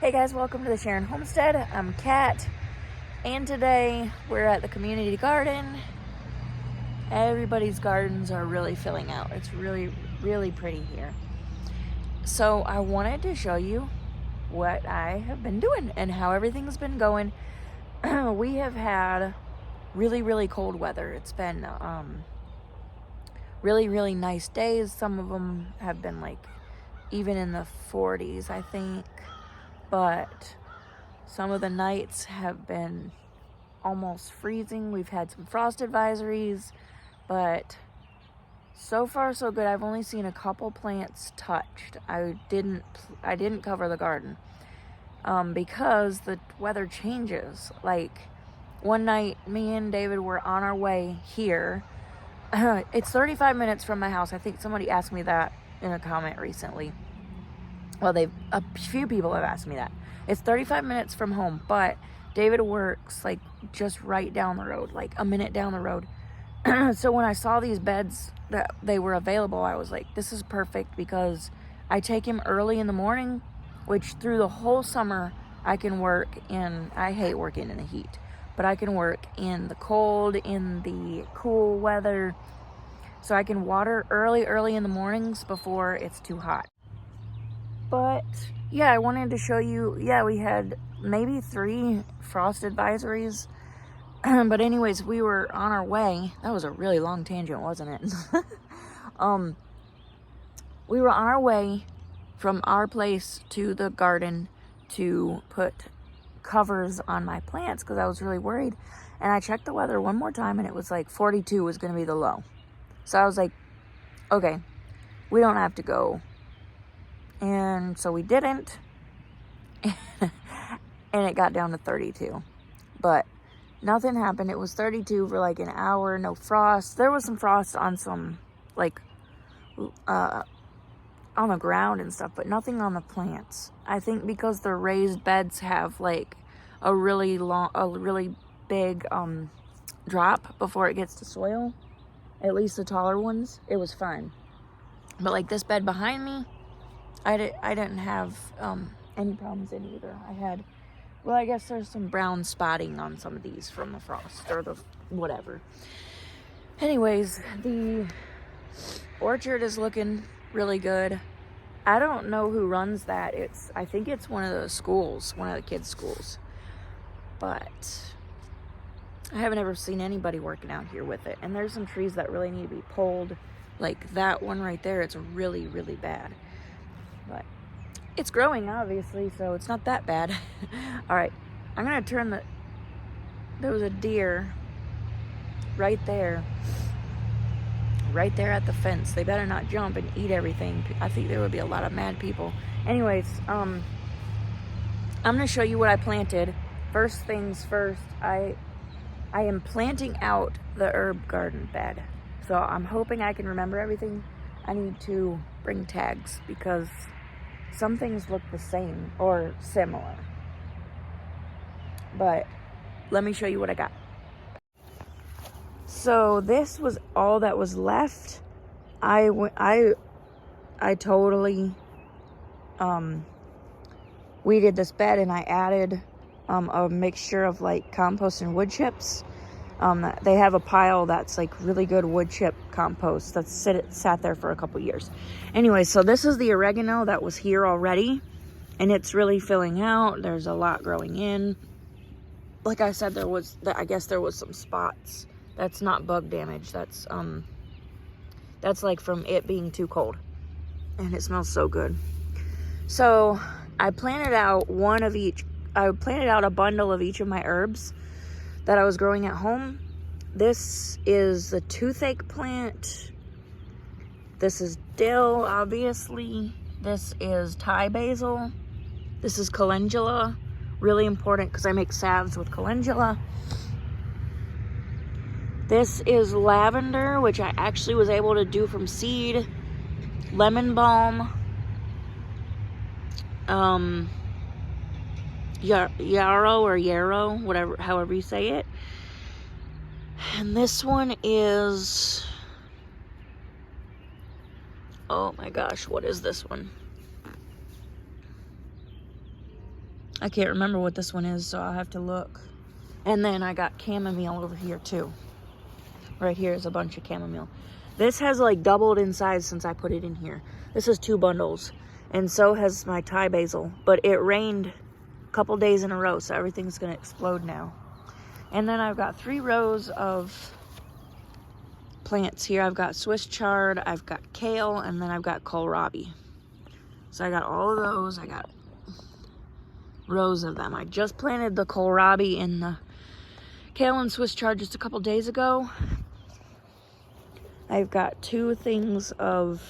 Hey guys, welcome to the Sharon Homestead. I'm Kat, and today we're at the community garden. Everybody's gardens are really filling out. It's really, really pretty here. So I wanted to show you what I have been doing and how everything's been going. We have had really, really cold weather. It's been really, really nice days. Some of them have been like even in the 40s, I think. But some of the nights have been almost freezing. We've had some frost advisories, but so far so good. I've only seen a couple plants touched. I didn't cover the garden because the weather changes. Like one night, me and David were on our way here. It's 35 minutes from my house. I think somebody asked me that in a comment recently. Well, a few people have asked me that. It's 35 minutes from home, but David works like just right down the road, like a minute down the road. So when I saw these beds that they were available, I was like, this is perfect because I take him early in the morning, which through the whole summer I can work in, I hate working in the heat, but I can work in the cold, in the cool weather. So I can water early in the mornings before it's too hot. But yeah, I wanted to show you, we had maybe 3 frost advisories. But anyways, we were on our way. That was a really long tangent, wasn't it? We were on our way from our place to the garden to put covers on my plants because I was really worried. And I checked the weather one more time and it was like 42 was going to be the low. So I was like, okay, we don't have to go. And so we didn't, and it got down to 32, but nothing happened. It was 32 for like an hour, no frost. There was some frost on some, like, on the ground and stuff, but nothing on the plants. I think because the raised beds have like a really big, drop before it gets to soil, at least the taller ones, it was fine. But like this bed behind me, I didn't have any problems in either. I guess there's some brown spotting on some of these from the frost or the whatever. Anyways, the orchard is looking really good. I don't know who runs that. I think it's one of the schools, one of the kids' schools. But I haven't ever seen anybody working out here with it. And there's some trees that really need to be pulled. Like that one right there, it's really, really bad. But it's growing, obviously, so it's not that bad. All right, I'm gonna turn there was a deer right there at the fence. They better not jump and eat everything. I think there would be a lot of mad people. Anyways, I'm gonna show you what I planted. First things first, I am planting out the herb garden bed. So I'm hoping I can remember everything. I need to bring tags because some things look the same or similar. But let me show you what I got. So this was all that was left. I totally weeded this bed and I added a mixture of like compost and wood chips. They have a pile that's like really good wood chip compost that's sat there for a couple years. Anyway, so this is the oregano that was here already, and it's really filling out. There's a lot growing in. Like I said, I guess there was some spots. That's not bug damage. That's like from it being too cold, and it smells so good. So I planted out one of each. I planted out a bundle of each of my herbs that I was growing at home. This is the toothache plant. This is dill, obviously. This is Thai basil. This is calendula. Really important because I make salves with calendula. This is lavender, which I actually was able to do from seed. Lemon balm. Yarrow, whatever, however you say it. And this one is, oh my gosh, what is this one? I can't remember what this one is, so I'll have to look. And then I got chamomile over here too. Right here is a bunch of chamomile. This has like doubled in size since I put it in here. This is 2 bundles. And so has my Thai basil. But it rained a couple days in a row, so everything's gonna explode now. And then I've got 3 rows of plants here. I've got Swiss chard, I've got kale, and then I've got kohlrabi. So I got all of those. I got rows of them. I just planted the kohlrabi and the kale and Swiss chard just a couple days ago. I've got 2 things of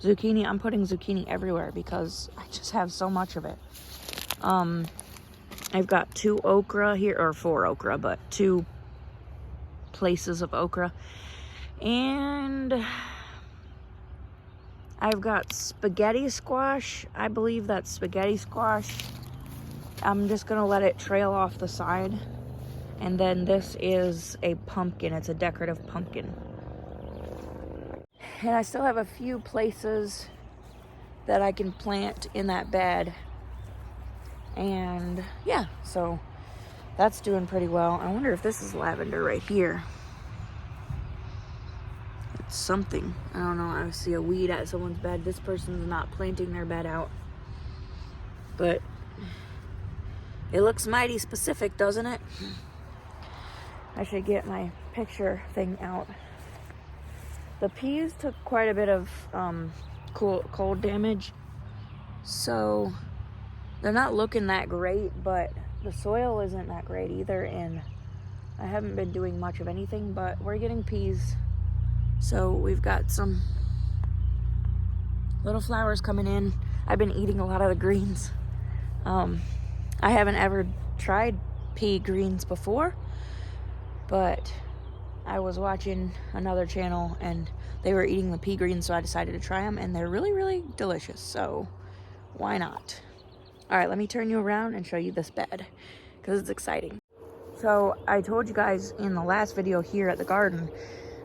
zucchini. I'm putting zucchini everywhere because I just have so much of it. I've got 2 okra here, or 4 okra, but 2 places of okra. And I've got spaghetti squash. I believe that's spaghetti squash. I'm just gonna let it trail off the side. And then this is a pumpkin. It's a decorative pumpkin. And I still have a few places that I can plant in that bed. And yeah, so that's doing pretty well. I wonder if this is lavender right here. It's something. I don't know. I see a weed at someone's bed. This person's not planting their bed out. But it looks mighty specific, doesn't it? I should get my picture thing out. The peas took quite a bit of cold damage, so they're not looking that great, but the soil isn't that great either, and I haven't been doing much of anything, but we're getting peas. So we've got some little flowers coming in. I've been eating a lot of the greens. I haven't ever tried pea greens before, but I was watching another channel and they were eating the pea greens, so I decided to try them, and they're really, really delicious, so why not? All right, let me turn you around and show you this bed because it's exciting. So I told you guys in the last video here at the garden,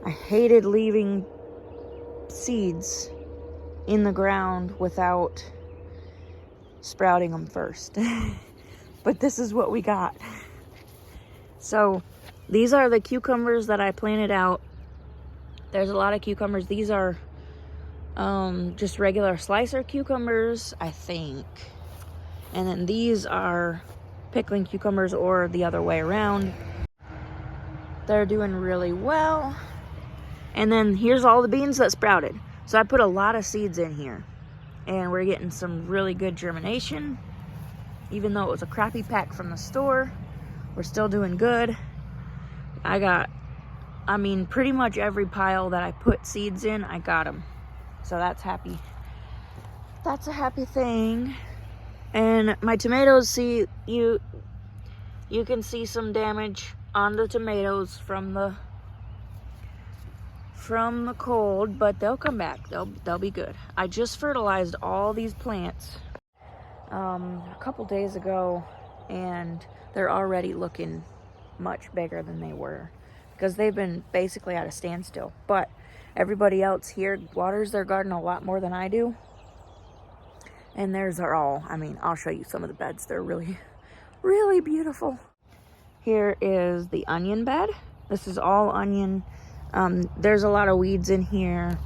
I hated leaving seeds in the ground without sprouting them first. But this is what we got. So these are the cucumbers that I planted out. There's a lot of cucumbers. These are just regular slicer cucumbers, I think. And then these are pickling cucumbers, or the other way around. They're doing really well. And then here's all the beans that sprouted. So I put a lot of seeds in here. And we're getting some really good germination. Even though it was a crappy pack from the store, we're still doing good. I mean, pretty much every pile that I put seeds in, I got them. So that's happy. That's a happy thing. And my tomatoes, see, you can see some damage on the tomatoes from the cold, but they'll come back. They'll be good. I just fertilized all these plants a couple days ago, and they're already looking much bigger than they were because they've been basically at a standstill. But everybody else here waters their garden a lot more than I do, and theirs are all, I mean, I'll show you some of the beds. They're really, really beautiful. Here is the onion bed. This is all onion. There's a lot of weeds in here,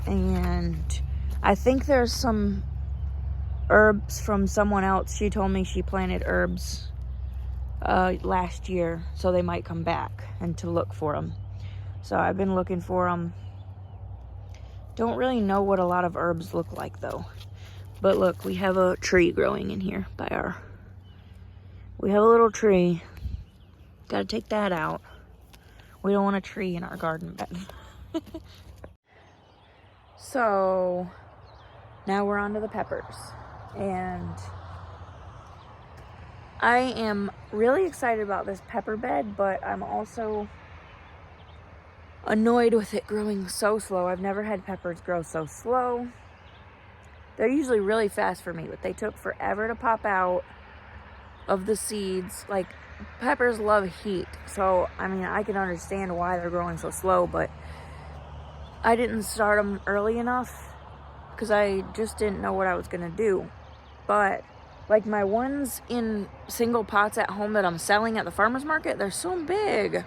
and I think there's some herbs from someone else. She told me she planted herbs last year, so they might come back and to look for them. So I've been looking for them. Don't really know what a lot of herbs look like though. But look, we have a tree growing in here we have a little tree. Gotta take that out. We don't want a tree in our garden bed. So now we're on to the peppers. And I am really excited about this pepper bed, but I'm also annoyed with it growing so slow. I've never had peppers grow so slow. They're usually really fast for me, but they took forever to pop out of the seeds. Like, peppers love heat, so I mean, I can understand why they're growing so slow, but I didn't start them early enough because I just didn't know what I was gonna do. But Like my ones in single pots at home that I'm selling at the farmer's market, they're so big.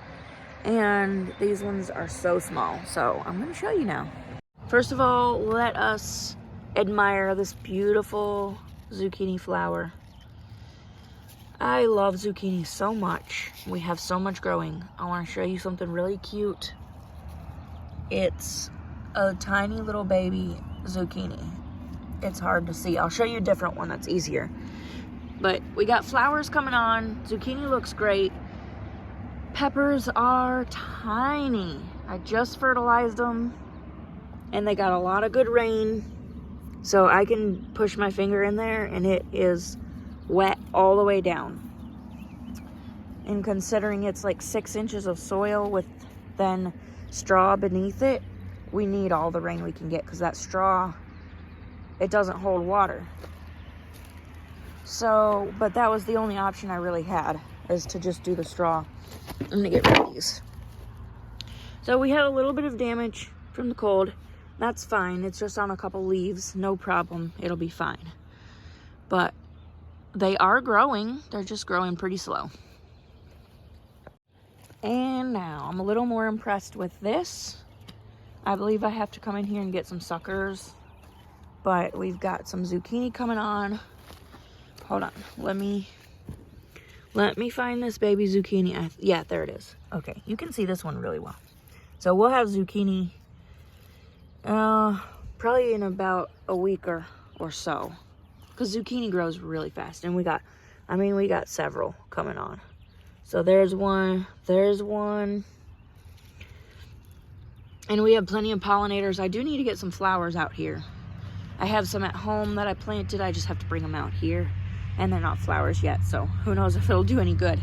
And these ones are so small. So I'm going to show you now. First of all, let us admire this beautiful zucchini flower. I love zucchini so much. We have so much growing. I want to show you something really cute. It's a tiny little baby zucchini. It's hard to see. I'll show you a different one that's easier. But we got flowers coming on. Zucchini looks great. Peppers are tiny. I just fertilized them and they got a lot of good rain. So I can push my finger in there and it is wet all the way down. And considering it's like 6 inches of soil with then straw beneath it, we need all the rain we can get because that straw, it doesn't hold water. So, but that was the only option I really had, is to just do the straw. I'm gonna get rid of these. So we had a little bit of damage from the cold. That's fine. It's just on a couple leaves. No problem. It'll be fine. But they are growing. They're just growing pretty slow. And now I'm a little more impressed with this. I believe I have to come in here and get some suckers. But we've got some zucchini coming on. Hold on. Let me find this baby zucchini. Yeah, there it is. Okay, you can see this one really well. So we'll have zucchini probably in about a week or so. Because zucchini grows really fast. And we got several coming on. So there's one. And we have plenty of pollinators. I do need to get some flowers out here. I have some at home that I planted. I just have to bring them out here. And they're not flowers yet, so who knows if it'll do any good.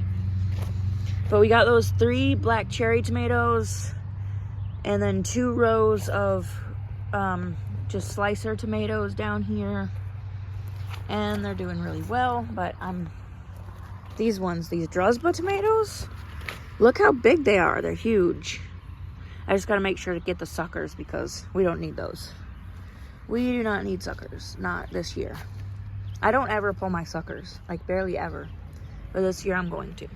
But we got those 3 black cherry tomatoes and then 2 rows of just slicer tomatoes down here. And they're doing really well, but these Drusba tomatoes, look how big they are. They're huge. I just got to make sure to get the suckers because we don't need those. We do not need suckers, not this year. I don't ever pull my suckers, like barely ever. But this year I'm going to.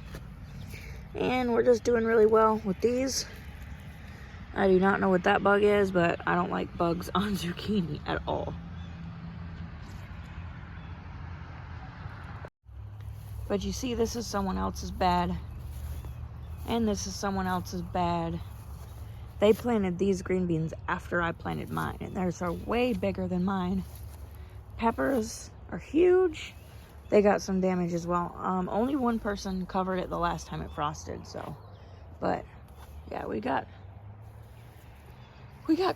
And we're just doing really well with these. I do not know what that bug is, but I don't like bugs on zucchini at all. But you see, this is someone else's bed. And this is someone else's bed. They planted these green beans after I planted mine. And theirs are way bigger than mine. Peppers are huge. They got some damage as well. Only one person covered it the last time it frosted, so. But yeah, we got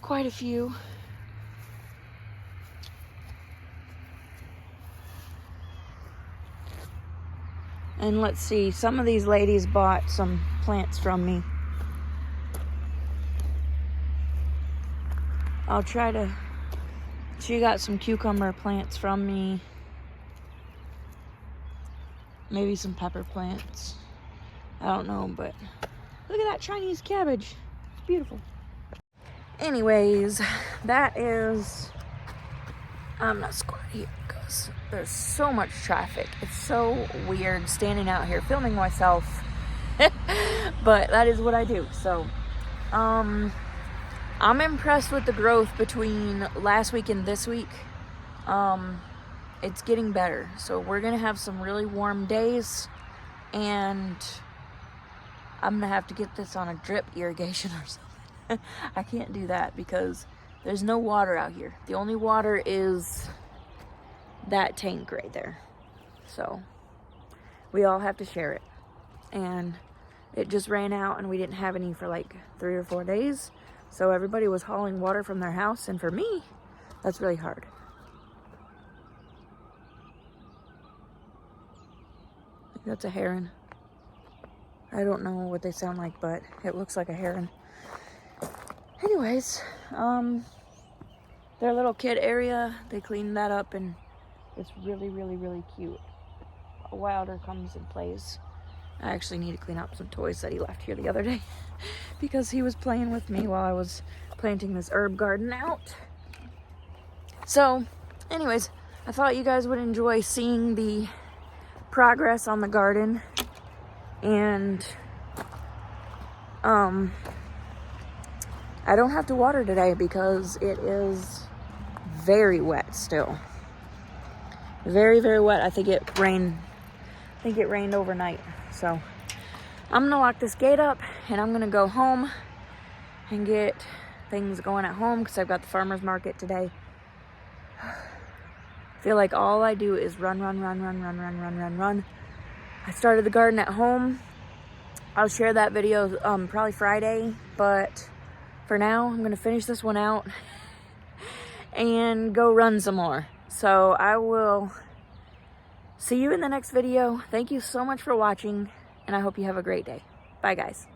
quite a few. And let's see, some of these ladies bought some plants from me. I'll try to. She got some cucumber plants from me. Maybe some pepper plants. I don't know, but look at that Chinese cabbage. It's beautiful. Anyways, that is... I'm not square here because there's so much traffic. It's so weird standing out here filming myself. But that is what I do. So, I'm impressed with the growth between last week and this week. It's getting better. So we're going to have some really warm days. And I'm going to have to get this on a drip irrigation or something. I can't do that because there's no water out here. The only water is that tank right there. So we all have to share it. And it just ran out and we didn't have any for like 3 or 4 days. So everybody was hauling water from their house, and for me, that's really hard. I think that's a heron. I don't know what they sound like, but it looks like a heron. Anyways, their little kid area, they cleaned that up, and it's really, really, really cute. A wilder comes and plays. I actually need to clean up some toys that he left here the other day because he was playing with me while I was planting this herb garden out. So, anyways, I thought you guys would enjoy seeing the progress on the garden. And I don't have to water today because it is very wet still. Very, very wet. I think it rained overnight. So I'm gonna lock this gate up and I'm gonna go home and get things going at home because I've got the farmer's market today. I feel like all I do is run. I started the garden at home. I'll share that video probably Friday, but for now I'm gonna finish this one out and go run some more. So I will see you in the next video. Thank you so much for watching, and I hope you have a great day. Bye, guys.